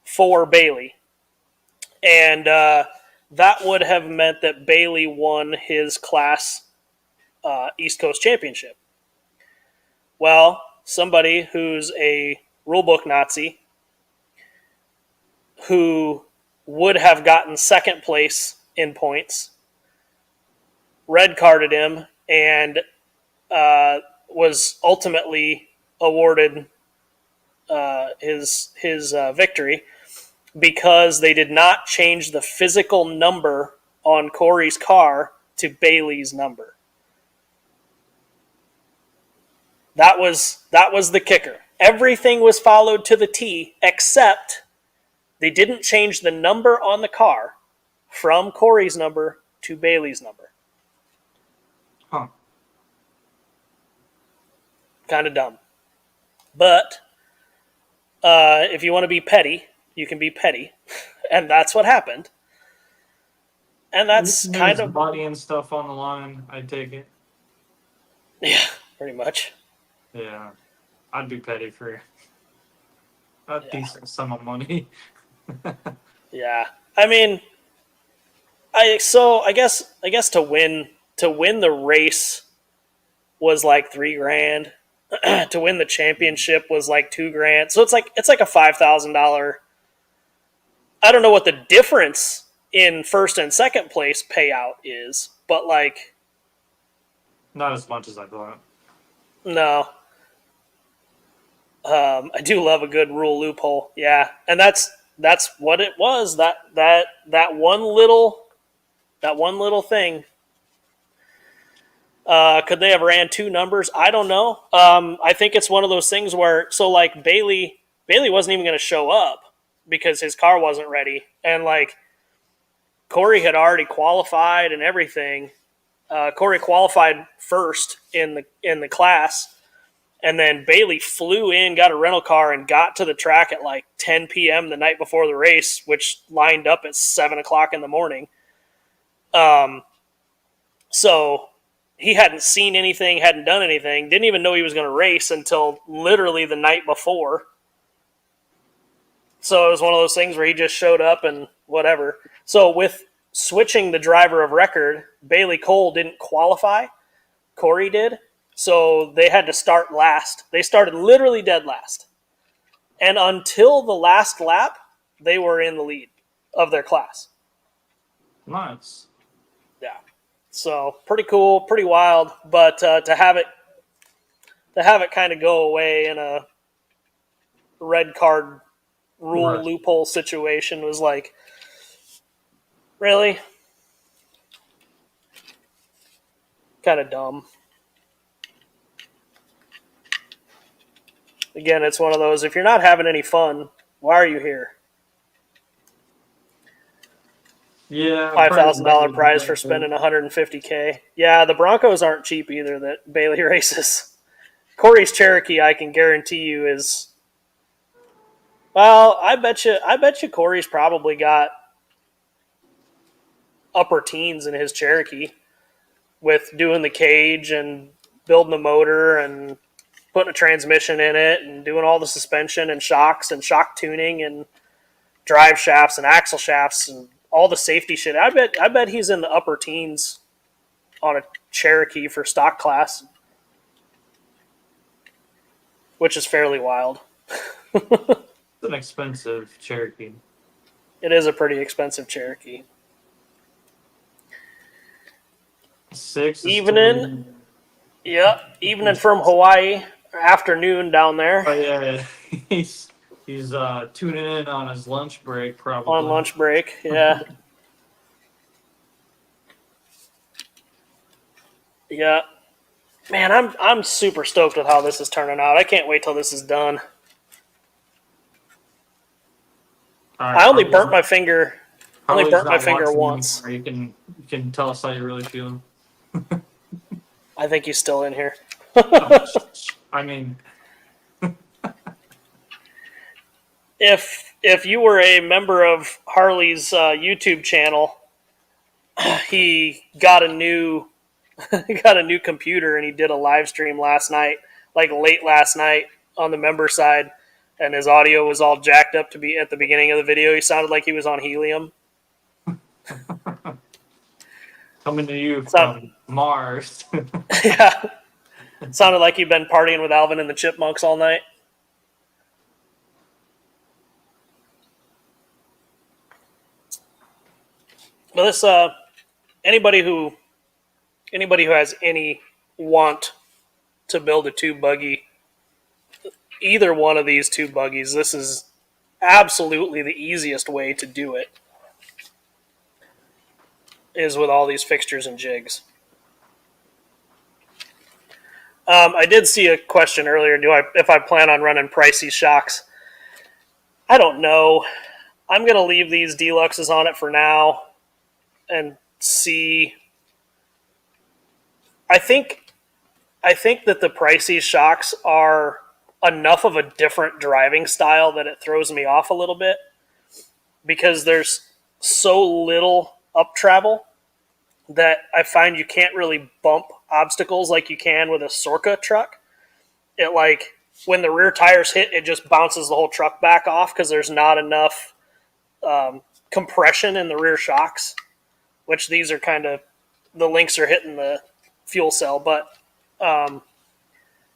for Bailey. And that would have meant that Bailey won his class East Coast Championship. Well, somebody who's a rulebook Nazi who would have gotten second place in points red carded him and was ultimately awarded his victory because they did not change the physical number on Corey's car to Bailey's number. That was the kicker. Everything was followed to the T except they didn't change the number on the car from Corey's number to Bailey's number. Huh. Kind of dumb. But if you want to be petty, you can be petty. And that's what happened. And that's kind of body and stuff on the line, I take it. Yeah, pretty much. Yeah. I'd be petty for a decent sum of money. Yeah. I mean, I guess to win the race was like $3,000. To win the championship was like $2,000. So it's like a $5,000. I don't know what the difference in first and second place payout is, but like not as much as I thought. No. I do love a good rule loophole. Yeah, and that's what it was. That one little thing. Could they have ran two numbers? I don't know. I think it's one of those things where like Bailey wasn't even going to show up because his car wasn't ready, and like Corey had already qualified and everything. Corey qualified first in the class. And then Bailey flew in, got a rental car, and got to the track at like 10 p.m. the night before the race, which lined up at 7 o'clock in the morning. So he hadn't seen anything, hadn't done anything, didn't even know he was going to race until literally the night before. So it was one of those things where he just showed up and whatever. So with switching the driver of record, Bailey Cole didn't qualify. Corey did. So they had to start last. They started literally dead last. And until the last lap, they were in the lead of their class. Nice. Yeah. So pretty cool, pretty wild. But to have it kind of go away in a red card rule loophole situation was like, really? Kind of dumb. Again, it's one of those, if you're not having any fun, why are you here? Yeah. $5,000 prize for spending $150K. Yeah, the Broncos aren't cheap either that Bailey races. Corey's Cherokee, I can guarantee you, is, well, I bet you Corey's probably got upper teens in his Cherokee with doing the cage and building the motor and putting a transmission in it and doing all the suspension and shocks and shock tuning and drive shafts and axle shafts and all the safety shit. I bet he's in the upper teens on a Cherokee for stock class, which is fairly wild. It's an expensive Cherokee. It is a pretty expensive Cherokee. Evening from Hawaii. Afternoon down there. Oh yeah, he's tuning in on his lunch break, probably. On lunch break, yeah. Yeah, man, I'm super stoked with how this is turning out. I can't wait till this is done. Right, I only burnt my finger. Once. You can tell us how you really feel. I think he's still in here. I mean, if you were a member of Harley's YouTube channel, he got a new computer and he did a live stream last night, like late last night on the member side, and his audio was all jacked up to be at the beginning of the video. He sounded like he was on helium. Coming to you Sound, from Mars. yeah, sounded like you've been partying with Alvin and the Chipmunks all night. But this, anybody who has any want to build a tube buggy, either one of these two buggies, this is absolutely the easiest way to do it. Is with all these fixtures and jigs. I did see a question earlier. If I plan on running pricey shocks? I don't know. I'm going to leave these deluxes on it for now and see. I think that the pricey shocks are enough of a different driving style that it throws me off a little bit because there's so little up travel that I find you can't really bump obstacles like you can with a Sorca truck. It like when the rear tires hit, it just bounces the whole truck back off because there's not enough compression in the rear shocks, which these are kind of the links are hitting the fuel cell, but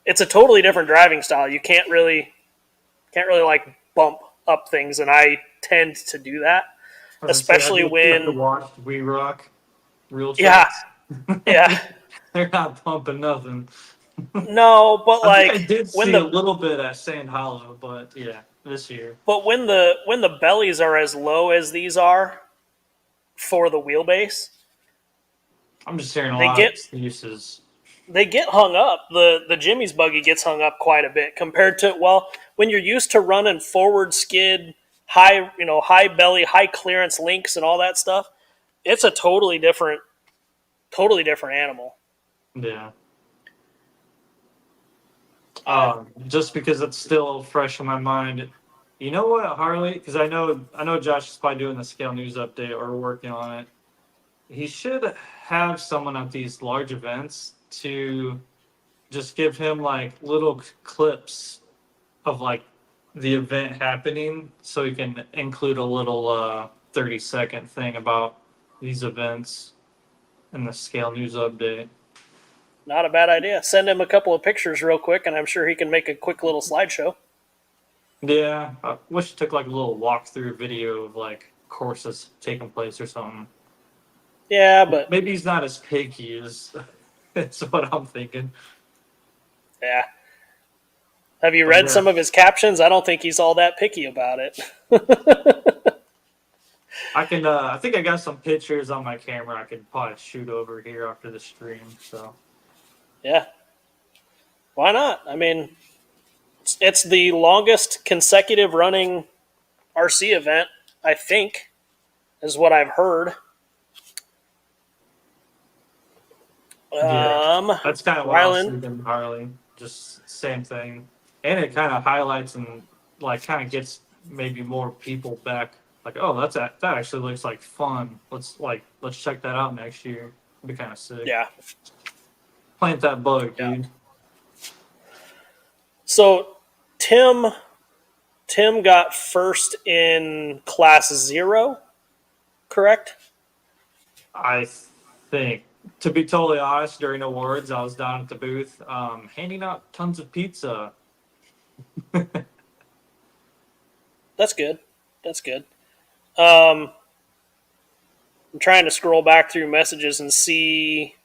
it's a totally different driving style. You can't really like bump up things, and I tend to do that, especially when watch We Rock real trucks. Yeah. They're not pumping nothing. No, but like I did see a little bit at Sand Hollow, but yeah, this year. But when the bellies are as low as these are for the wheelbase, I'm just hearing a lot of excuses. They get hung up. The Jimmy's buggy gets hung up quite a bit compared to when you're used to running forward skid, high belly, high clearance links and all that stuff. It's a totally different animal. Yeah. Just because it's still fresh in my mind. You know what, Harley? Because I know Josh is probably doing the Scale News update or working on it. He should have someone at these large events to just give him like little clips of like the event happening, so he can include a little 30-second thing about these events in the Scale News update. Not a bad idea. Send him a couple of pictures real quick, and I'm sure he can make a quick little slideshow. Yeah, I wish it took like a little walkthrough video of like courses taking place or something. Yeah, but maybe he's not as picky as that's what I'm thinking. Yeah. Have you read some of his captions? I don't think he's all that picky about it. I can. I think I got some pictures on my camera. I could probably shoot over here after the stream. So. Yeah. Why not? I mean, it's the longest consecutive running RC event, I think, is what I've heard. Yeah, that's kind of what I was thinking, Harley. Just same thing, and it kind of highlights and like kind of gets maybe more people back. Like, oh, that actually looks like fun. Let's check that out next year. It'd be kind of sick. Yeah. Plant that bug, dude. So, Tim got first in class 0, correct? I think. To be totally honest, during awards, I was down at the booth handing out tons of pizza. That's good. I'm trying to scroll back through messages and see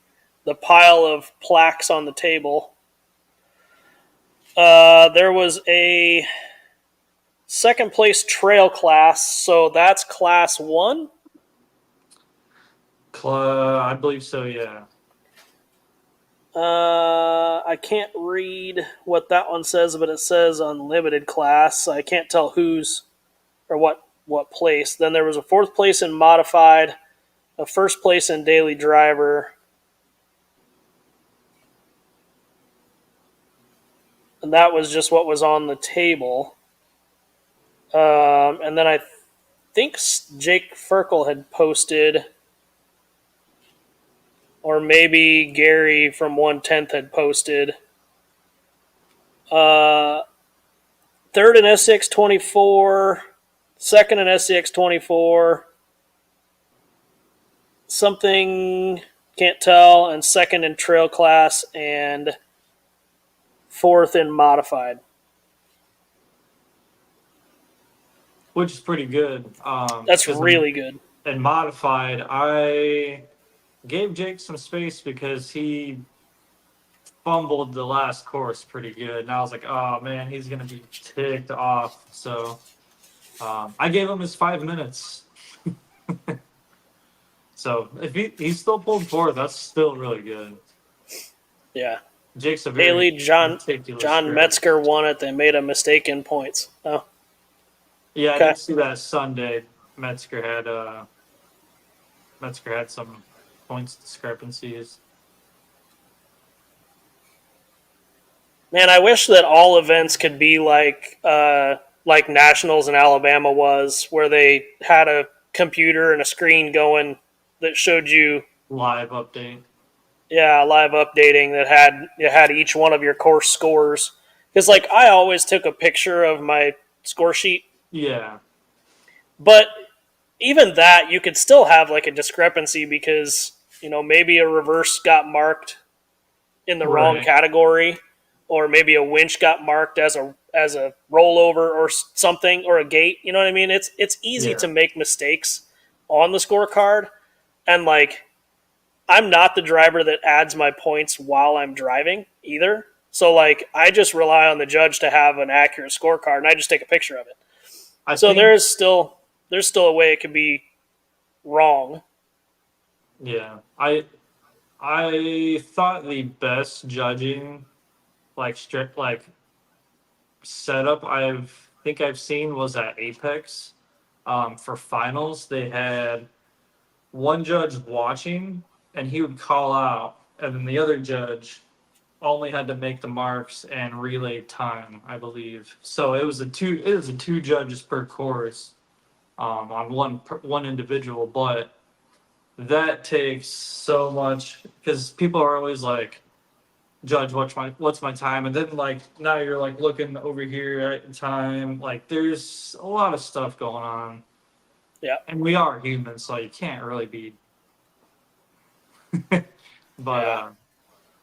the pile of plaques on the table. There was a second place trail class, so that's class 1? I believe so, yeah. I can't read what that one says, but it says unlimited class. I can't tell who's or what place. Then there was a 4th place in modified, a 1st place in daily driver, and that was just what was on the table. And then I think Jake Ferkel had posted, or maybe Gary from 1/10 had posted. 3rd in SCX 24, 2nd in SCX 24, something Can't tell, and second in trail class, and fourth in modified. which is pretty good. That's 'Cause really good. in modified, I gave Jake some space because he fumbled the last course pretty good, and I was like, oh man, he's gonna be ticked off. So I gave him his 5 minutes. So if he still pulled fourth, that's still really good. Yeah. Jake's a very Haley, John meticulous John driver. Metzger won it. They made a mistake in points. Oh, Yeah, I okay. did see that Sunday. Metzger had some points discrepancies. Man, I wish that all events could be like nationals in Alabama was, where they had a computer and a screen going that showed you, Live update. yeah, live updating that had each one of your course scores. Because like I always took a picture of my score sheet, Yeah, but even that you could still have like a discrepancy because maybe a reverse got marked in the wrong right. category, or maybe a winch got marked as a rollover or something, or a gate. You know what I mean? It's easy Yeah, to make mistakes on the scorecard, and like I'm not the driver that adds my points while I'm driving either. So like I just rely on the judge to have an accurate scorecard, and I just take a picture of it. I So think. there's still a way it could be wrong. Yeah, I thought the best judging, like strict like setup I've seen was at Apex. For finals, they had one judge watching, and he would call out, and then the other judge only had to make the marks and relay time, I believe. So it was a two judges per course, on one individual, but that takes so much because people are always like, judge what's my time, and then like now you're like looking over here at time, like there's a lot of stuff going on, Yeah, and we are humans, so you can't really be. But yeah,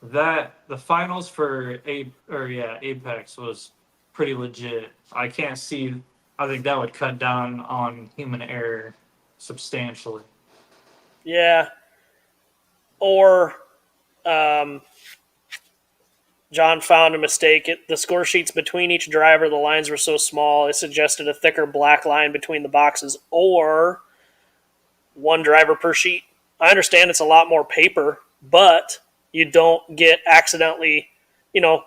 that the finals for Apex was pretty legit. I think that would cut down on human error substantially. yeah. Or um, John found a mistake. The score sheets between each driver, the lines were so small, it suggested a thicker black line between the boxes, or one driver per sheet. I understand it's a lot more paper, but you don't get accidentally, you know,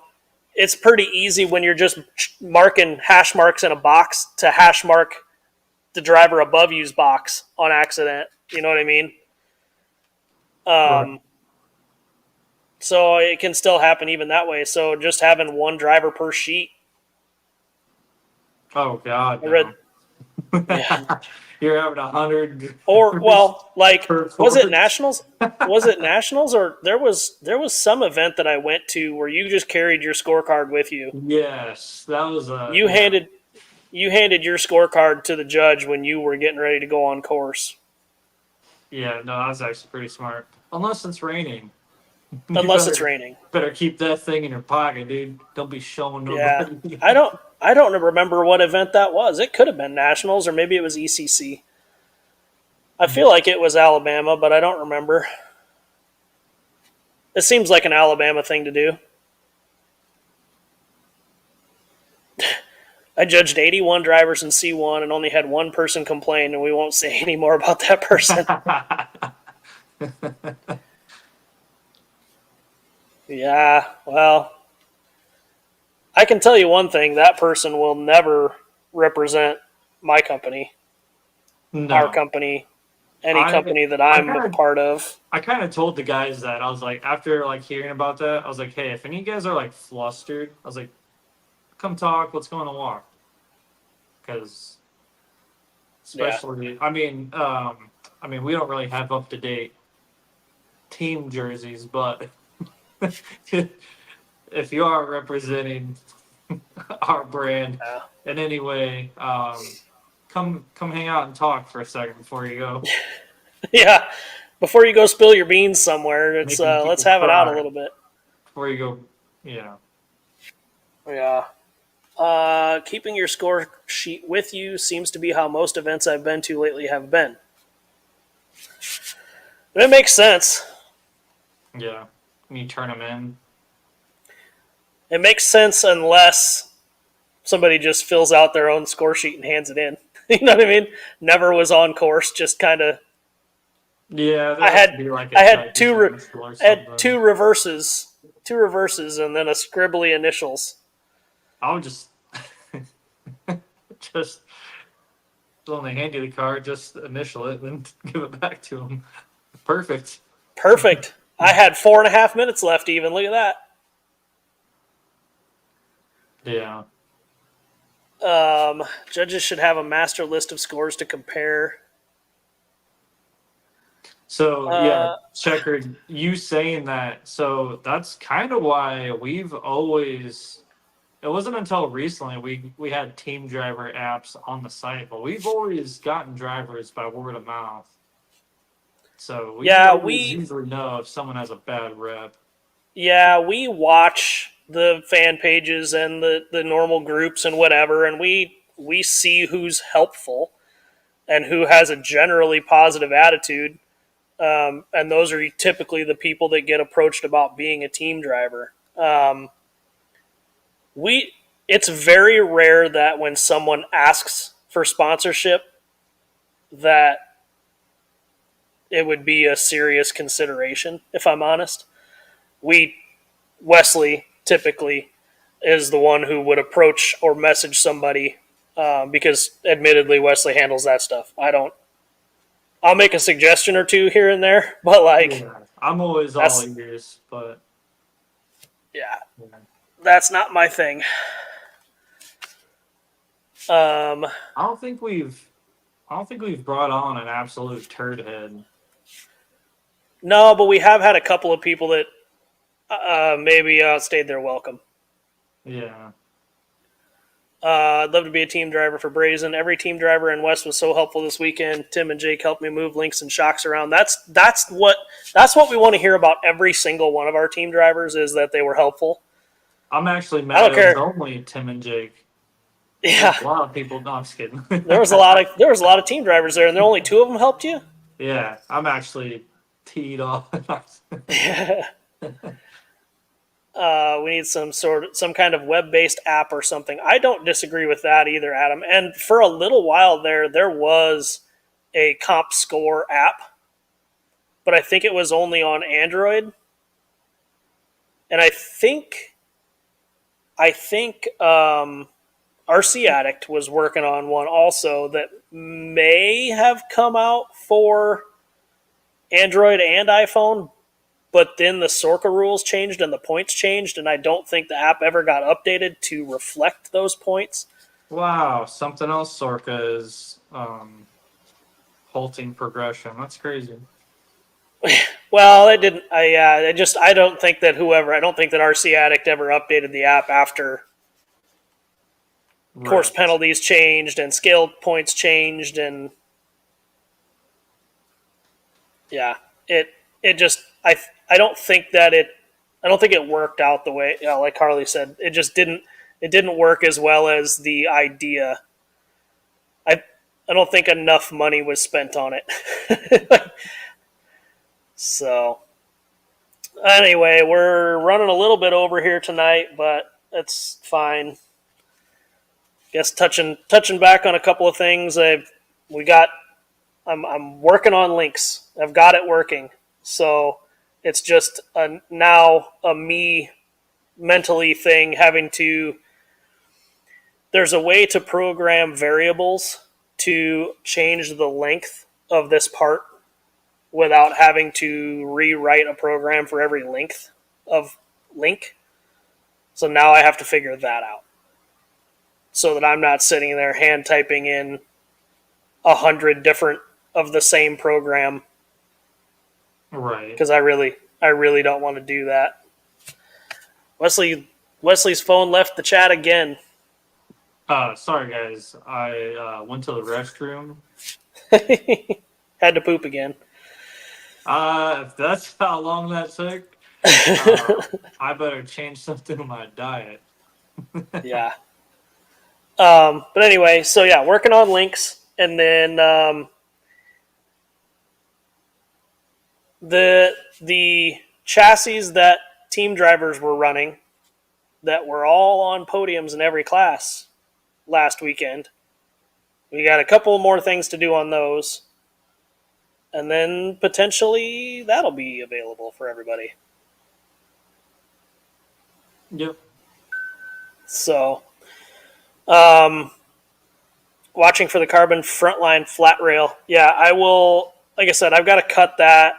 it's pretty easy when you're just marking hash marks in a box to hash mark the driver above you's box on accident. You know what I mean? Right. Um, so it can still happen even that way. So just having one driver per sheet. Oh God, I read, no. yeah. You're having 100 Or well, like per was it course. nationals? Was it nationals, or there was some event that I went to where you just carried your scorecard with you. Yes, that was a You yeah. handed you handed your scorecard to the judge when you were getting ready to go on course. Yeah, no, that's actually pretty smart. Unless it's raining, you Unless it's better raining. better keep that thing in your pocket, dude. Don't be showing Yeah. nobody. I don't remember what event that was. It could have been nationals or maybe it was ECC. I feel like it was Alabama, but I don't remember. It seems like an Alabama thing to do. I judged 81 drivers in C1 and only had one person complain, and we won't say any more about that person. Yeah, well, I can tell you one thing: that person will never represent my company, our No, company, any I company that I I'm a kind of part of. I kind of told the guys that I was like, after like hearing about that, I was like, hey, if any of you guys are like flustered, I was like, come talk. Let's go on a walk. Because Yeah, especially, I mean, we don't really have up to date team jerseys, but if you are representing our brand yeah, in any way, come hang out and talk for a second before you go. yeah. before you go spill your beans somewhere, it's Making let's people have it out a cry little bit. before you go. Yeah. Yeah. Keeping your score sheet with you seems to be how most events I've been to lately have been. And it makes sense. Yeah. You turn them in. It makes sense unless somebody just fills out their own score sheet and hands it in. You know what I mean? Never was on course, just kind of. Yeah, there I has to had be like a I had type initial or I had something. two reverses, and then a scribbly initials. I would just just when they hand you the card, just initial it and give it back to them. Perfect. Perfect. I had 4.5 minutes left. Even look at that. Yeah. Judges should have a master list of scores to compare. So yeah, Checkered, you saying that, so that's kind of why we've always. It wasn't until recently we had team driver apps on the site, but we've always gotten drivers by word of mouth. So we Yeah, always usually know if someone has a bad rep. we watch the fan pages and the normal groups and whatever, and we see who's helpful and who has a generally positive attitude. And those are typically the people that get approached about being a team driver. We it's very rare that when someone asks for sponsorship that it would be a serious consideration. If I'm honest, we Wesley typically is the one who would approach or message somebody because, admittedly, Wesley handles that stuff. I don't. I'll make a suggestion or two here and there, but Yeah, I'm always all ears, but yeah, that's not my thing. I don't think we've brought on an absolute turd head. No, but we have had a couple of people that maybe outstayed their welcome. Yeah. I'd love to be a team driver for Brazen. Every team driver in West was so helpful this weekend. Tim and Jake helped me move links and shocks around. That's what we want to hear about every single one of our team drivers is that they were helpful. I'm actually mad it was only Tim and Jake. Yeah, there's a lot of people. No, I'm just kidding. there was a lot of team drivers there, and there only two of them helped you. Yeah, I'm actually teed off. We need some kind of web-based app or something. I don't disagree with that either, Adam. And for a little while there was a comp score app, but I think it was only on Android. And I think RC Addict was working on one also that may have come out for Android and iPhone, but then the Sorka rules changed and the points changed, and I don't think the app ever got updated to reflect those points. Wow, something else Sorka is halting progression. That's crazy. Well, it didn't. I don't think that RC Addict ever updated the app after course penalties changed and scale points changed, and yeah, it just I don't think it worked out the way, like Harley said. It just didn't work as well as the idea. I don't think enough money was spent on it. So anyway, we're running a little bit over here tonight, but it's fine. Guess touching back on a couple of things. I'm working on links. I've got it working. So it's just now a me mentally thing having to. There's a way to program variables to change the length of this part without having to rewrite a program for every length of link. So now I have to figure that out so that I'm not sitting there hand typing in 100 different of the same program. Right. Because I really don't want to do that. Wesley's phone left the chat again. Sorry guys, I went to the restroom. Had to poop again. If that's how long that took, I better change something in my diet. Yeah. But anyway, so yeah, working on links, and then the chassis that team drivers were running that were all on podiums in every class last weekend. We got a couple more things to do on those, and then potentially that'll be available for everybody. Yep. So, um, watching for the carbon frontline flat rail. Yeah, I will. Like I said, I've got to cut that.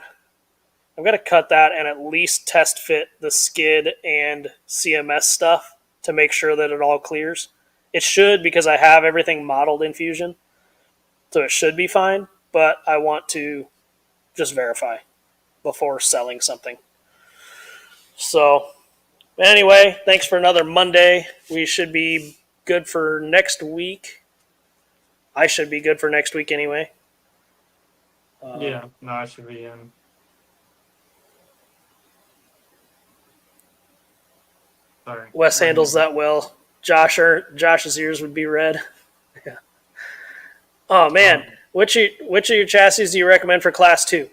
I've got to cut that and at least test fit the skid and CMS stuff to make sure that it all clears. It should, because I have everything modeled in Fusion, so it should be fine. But I want to just verify before selling something. So, anyway, thanks for another Monday. We should be good for next week. I should be good for next week anyway. Yeah. No, I should be in. Sorry. Wes handles that well. Josh's ears would be red. Yeah. Oh man, which of your chassis do you recommend for Class 2?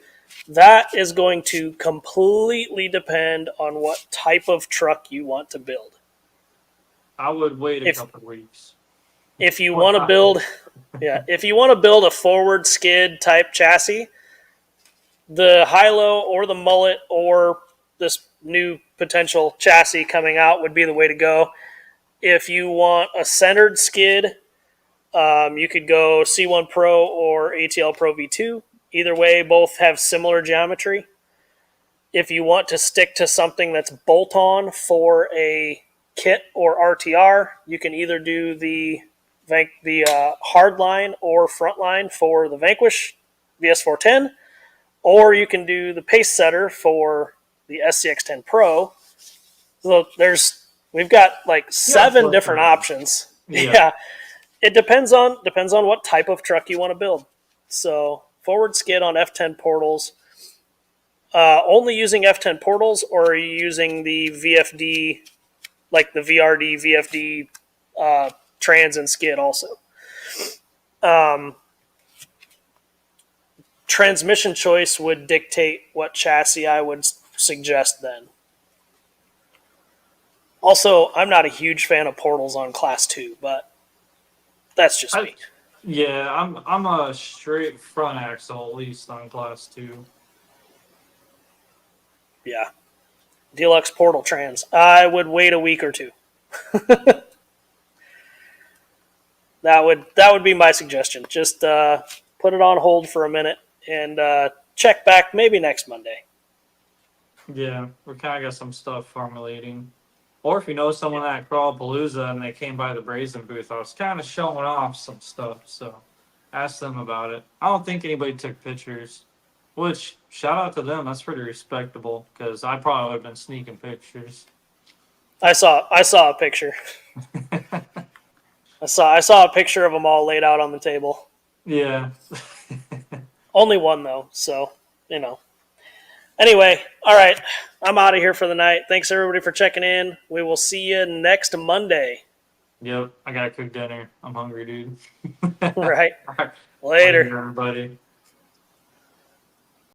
That is going to completely depend on what type of truck you want to build. I would wait a If couple weeks. if you want to build, yeah, if you want to build a forward skid type chassis, the high-low or the mullet or this new potential chassis coming out would be the way to go. If you want a centered skid, you could go C1 Pro or ATL Pro V2. Either way, both have similar geometry. If you want to stick to something that's bolt-on for a kit or RTR, you can either do the hard line or front line for the Vanquish VS410, or you can do the pace setter for the SCX10 Pro. So we've got like 7 different options. Yeah. It depends on what type of truck you want to build. So forward skid on F10 portals. Only using F10 portals, or are you using the VFD, like the VRD, VFD trans and skid also? Transmission choice would dictate what chassis I would suggest then. Also, I'm not a huge fan of portals on Class 2, but that's just me. Yeah, I'm a straight front axle at least on Class 2. Yeah. Deluxe portal trans. I would wait a week or two. That would be my suggestion. Just put it on hold for a minute and check back maybe next Monday. Yeah, we kind of got some stuff formulating. Or if you know someone at Crawlapalooza and they came by the Brazen booth, I was kind of showing off some stuff, so ask them about it. I don't think anybody took pictures, which shout out to them. That's pretty respectable because I probably would have been sneaking pictures. I saw a picture. I saw a picture of them all laid out on the table. Yeah. Only one though, so Anyway, all right, I'm out of here for the night. Thanks everybody for checking in. We will see you next Monday. Yep, I gotta cook dinner. I'm hungry, dude. Right. All right. Later, everybody.